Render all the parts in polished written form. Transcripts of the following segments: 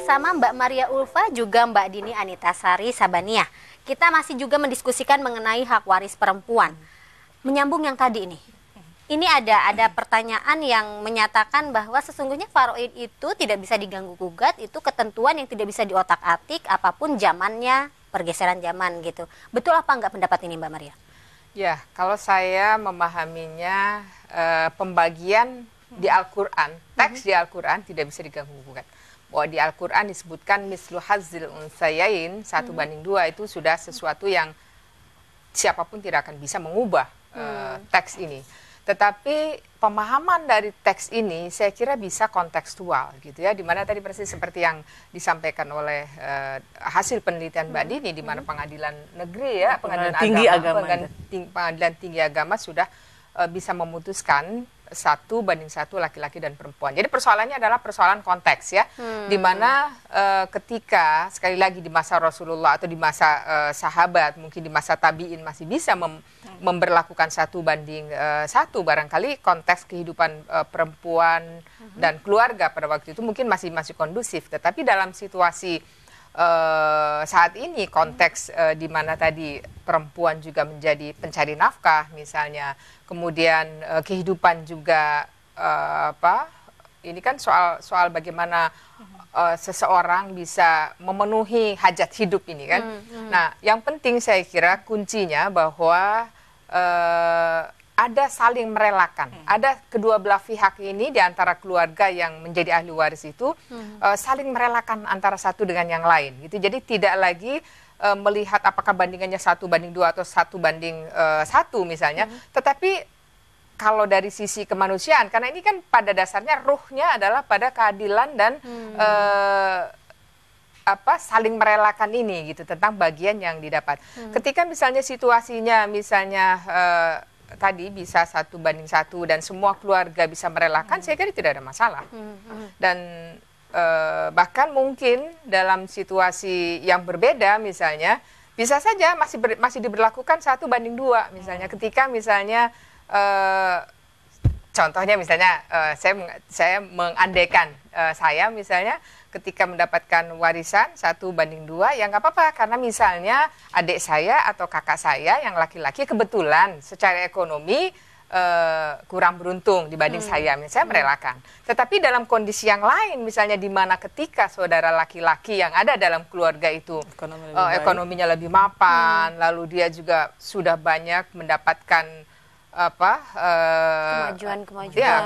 bersama Mbak Maria Ulfa juga Mbak Dini Anitasari Sabaniah. Kita masih juga mendiskusikan mengenai hak waris perempuan. Menyambung yang tadi ini ada pertanyaan yang menyatakan bahwa sesungguhnya faraid itu tidak bisa diganggu gugat, itu ketentuan yang tidak bisa diotak-atik apapun zamannya, pergeseran zaman gitu. Betul apa enggak pendapat ini Mbak Maria? Ya, kalau saya memahaminya pembagian di Al-Quran, teks di Al-Quran tidak bisa diganggu-gugat. Bahwa di Al-Quran disebutkan mislu hazzil unsayain, 1:2 itu sudah sesuatu yang siapapun tidak akan bisa mengubah teks ini. Tetapi pemahaman dari teks ini saya kira bisa kontekstual gitu ya, dimana tadi persis seperti yang disampaikan oleh hasil penelitian Mbak Dini, di mana pengadilan negeri ya, pengadilan tinggi agama sudah bisa memutuskan 1:1 laki-laki dan perempuan. Jadi persoalannya adalah persoalan konteks ya, di mana ketika sekali lagi di masa Rasulullah atau di masa sahabat, mungkin di masa tabiin masih bisa memberlakukan 1:1, barangkali konteks kehidupan perempuan dan keluarga pada waktu itu mungkin masih kondusif. Tetapi dalam situasi saat ini konteks di mana tadi perempuan juga menjadi pencari nafkah misalnya, kemudian kehidupan juga ini kan soal bagaimana seseorang bisa memenuhi hajat hidup ini kan. Nah, yang penting saya kira kuncinya bahwa ada saling merelakan. Ada kedua belah pihak ini di antara keluarga yang menjadi ahli waris itu saling merelakan antara satu dengan yang lain gitu. Jadi tidak lagi melihat apakah bandingannya 1:2 atau 1:1 misalnya, tetapi kalau dari sisi kemanusiaan, karena ini kan pada dasarnya ruhnya adalah pada keadilan dan saling merelakan ini gitu, tentang bagian yang didapat. Ketika misalnya situasinya misalnya tadi bisa 1:1 dan semua keluarga bisa merelakan, saya kira tidak ada masalah. Dan bahkan mungkin dalam situasi yang berbeda misalnya bisa saja masih diberlakukan 1:2 misalnya, ketika misalnya contohnya misalnya saya mengandaikan saya misalnya ketika mendapatkan warisan 1:2, ya nggak apa-apa, karena misalnya adik saya atau kakak saya yang laki-laki kebetulan secara ekonomi kurang beruntung dibanding saya merelakan. Tetapi dalam kondisi yang lain, misalnya di mana ketika saudara laki-laki yang ada dalam keluarga itu ekonominya lebih mapan, lalu dia juga sudah banyak mendapatkan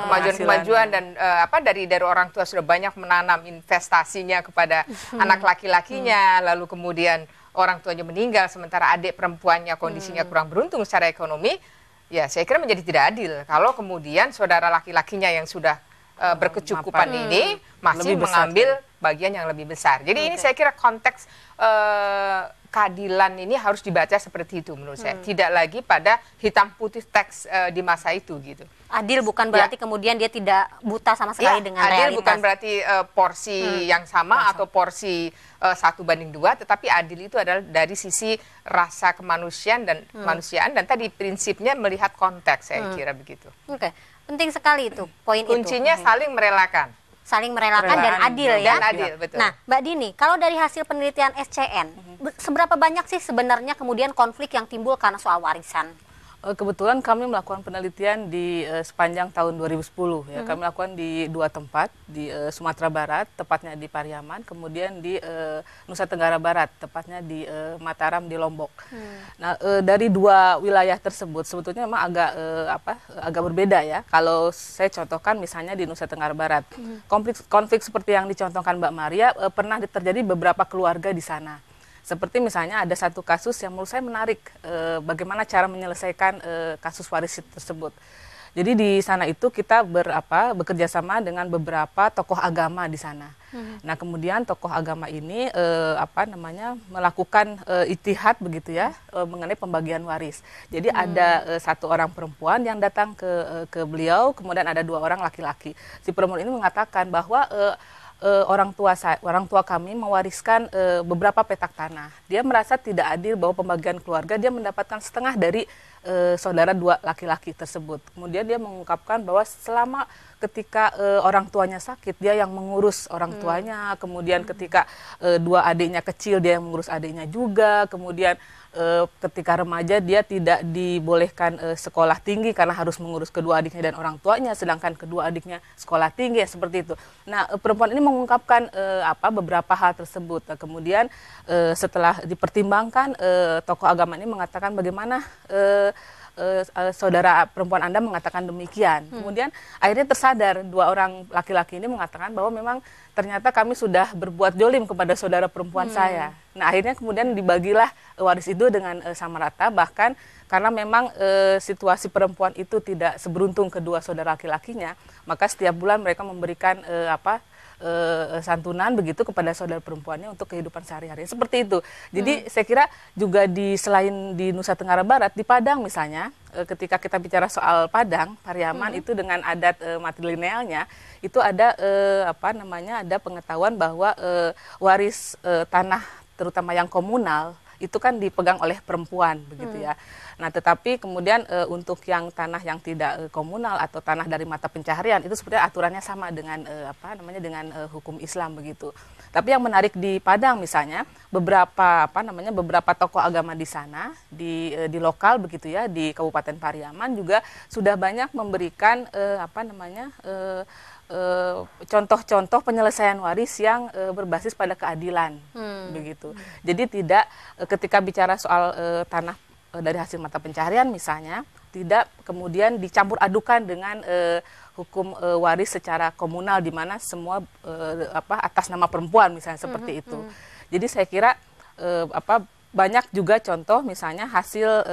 kemajuan dan dari orang tua sudah banyak menanam investasinya kepada anak laki-lakinya, lalu kemudian orang tuanya meninggal sementara adik perempuannya kondisinya kurang beruntung secara ekonomi, ya saya kira menjadi tidak adil kalau kemudian saudara laki-lakinya yang sudah berkecukupan ini masih mengambil bagian yang lebih besar. Jadi ini saya kira konteks keadilan ini harus dibaca seperti itu menurut saya. Tidak lagi pada hitam putih teks di masa itu gitu. Adil bukan berarti kemudian dia tidak buta sama sekali dengan adil realitas. Bukan berarti porsi yang sama atau porsi 1:2, tetapi adil itu adalah dari sisi rasa kemanusiaan dan dan tadi prinsipnya melihat konteks, saya kira begitu. Oke, penting sekali itu poin itu. Kuncinya saling merelakan. Saling merelakan dan adil ya. Dan adil, betul. Nah, Mbak Dini, kalau dari hasil penelitian SCN, seberapa banyak sih sebenarnya kemudian konflik yang timbul karena soal warisan? Kebetulan kami melakukan penelitian di sepanjang tahun 2010 ya. Kami lakukan di 2 tempat, di Sumatera Barat, tepatnya di Pariaman, kemudian di Nusa Tenggara Barat, tepatnya di Mataram di Lombok. Nah, dari 2 wilayah tersebut sebetulnya memang agak berbeda ya. Kalau saya contohkan misalnya di Nusa Tenggara Barat, konflik seperti yang dicontohkan Mbak Maria pernah terjadi beberapa keluarga di sana. Seperti misalnya ada satu kasus yang menurut saya menarik, bagaimana cara menyelesaikan kasus waris tersebut. Jadi di sana itu kita bekerja sama dengan beberapa tokoh agama di sana. Nah kemudian tokoh agama ini melakukan ijtihad begitu ya mengenai pembagian waris. Jadi ada 1 orang perempuan yang datang ke beliau, kemudian ada 2 orang laki-laki. Si perempuan ini mengatakan bahwa orang tua kami mewariskan beberapa petak tanah. Dia merasa tidak adil bahwa pembagian keluarga dia mendapatkan setengah dari saudara dua laki-laki tersebut. Kemudian dia mengungkapkan bahwa selama ketika orang tuanya sakit, dia yang mengurus orang tuanya. Kemudian ketika dua adiknya kecil, dia yang mengurus adiknya juga. Kemudian ketika remaja dia tidak dibolehkan sekolah tinggi karena harus mengurus kedua adiknya dan orang tuanya, sedangkan kedua adiknya sekolah tinggi, ya seperti itu. Nah, perempuan ini mengungkapkan beberapa hal tersebut. Nah, kemudian setelah dipertimbangkan, tokoh agama ini mengatakan bagaimana saudara perempuan Anda mengatakan demikian. Kemudian akhirnya tersadar, dua orang laki-laki ini mengatakan bahwa memang ternyata kami sudah berbuat jolim kepada saudara perempuan saya. Nah, akhirnya kemudian dibagilah waris itu dengan sama rata, bahkan karena memang situasi perempuan itu tidak seberuntung kedua saudara laki-lakinya, maka setiap bulan mereka memberikan santunan begitu kepada saudara perempuannya untuk kehidupan sehari-hari. Seperti itu. Jadi saya kira juga selain di Nusa Tenggara Barat, di Padang misalnya, ketika kita bicara soal Padang, Pariaman itu dengan adat matrilinealnya, itu ada ada pengetahuan bahwa waris tanah terutama yang komunal itu kan dipegang oleh perempuan begitu ya. Nah, tetapi kemudian untuk yang tanah yang tidak komunal atau tanah dari mata pencaharian itu sebenarnya aturannya sama dengan dengan hukum Islam begitu. Tapi yang menarik di Padang misalnya, beberapa tokoh agama di sana di lokal begitu ya, di Kabupaten Pariaman juga sudah banyak memberikan contoh-contoh penyelesaian waris yang berbasis pada keadilan begitu. Jadi tidak ketika bicara soal tanah dari hasil mata pencaharian misalnya, tidak kemudian dicampur adukan dengan hukum waris secara komunal di mana semua atas nama perempuan misalnya seperti itu. Jadi saya kira banyak juga contoh misalnya hasil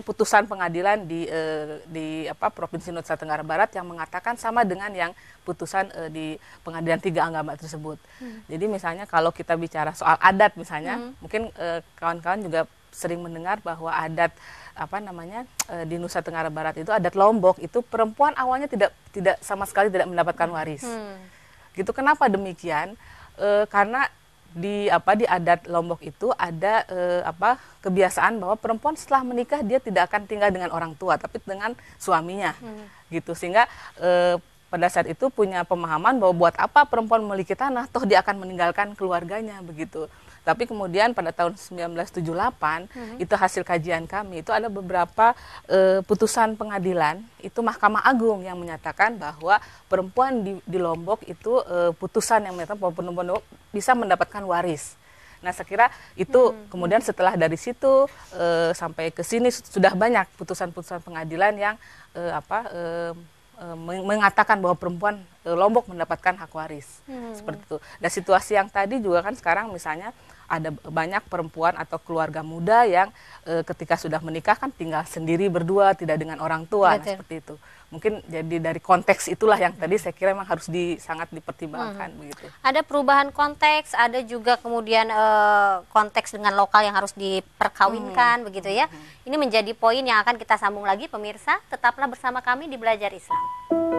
putusan pengadilan di Provinsi Nusa Tenggara Barat yang mengatakan sama dengan yang putusan di pengadilan 3 agama tersebut. Jadi misalnya kalau kita bicara soal adat misalnya, mungkin kawan-kawan juga sering mendengar bahwa adat di Nusa Tenggara Barat itu adat Lombok itu perempuan awalnya tidak sama sekali tidak mendapatkan waris. Gitu. Kenapa demikian? Karena di adat Lombok itu ada kebiasaan bahwa perempuan setelah menikah dia tidak akan tinggal dengan orang tua tapi dengan suaminya. Gitu. Sehingga pada saat itu punya pemahaman bahwa buat apa perempuan memiliki tanah toh dia akan meninggalkan keluarganya begitu. Tapi kemudian pada tahun 1978 itu hasil kajian kami itu ada beberapa putusan pengadilan itu Mahkamah Agung yang menyatakan bahwa perempuan di Lombok itu putusan yang menyatakan bahwa perempuan bisa mendapatkan waris. Nah, saya kira itu kemudian setelah dari situ sampai ke sini sudah banyak putusan-putusan pengadilan yang mengatakan bahwa perempuan Lombok mendapatkan hak waris. Seperti itu. Dan situasi yang tadi juga kan sekarang misalnya ada banyak perempuan atau keluarga muda yang ketika sudah menikah kan tinggal sendiri berdua, tidak dengan orang tua. Nah, seperti itu. Mungkin jadi dari konteks itulah yang tadi saya kira memang harus sangat dipertimbangkan begitu. Ada perubahan konteks, ada juga kemudian konteks dengan lokal yang harus diperkawinkan begitu ya. Ini menjadi poin yang akan kita sambung lagi pemirsa. Tetaplah bersama kami di Belajar Islam.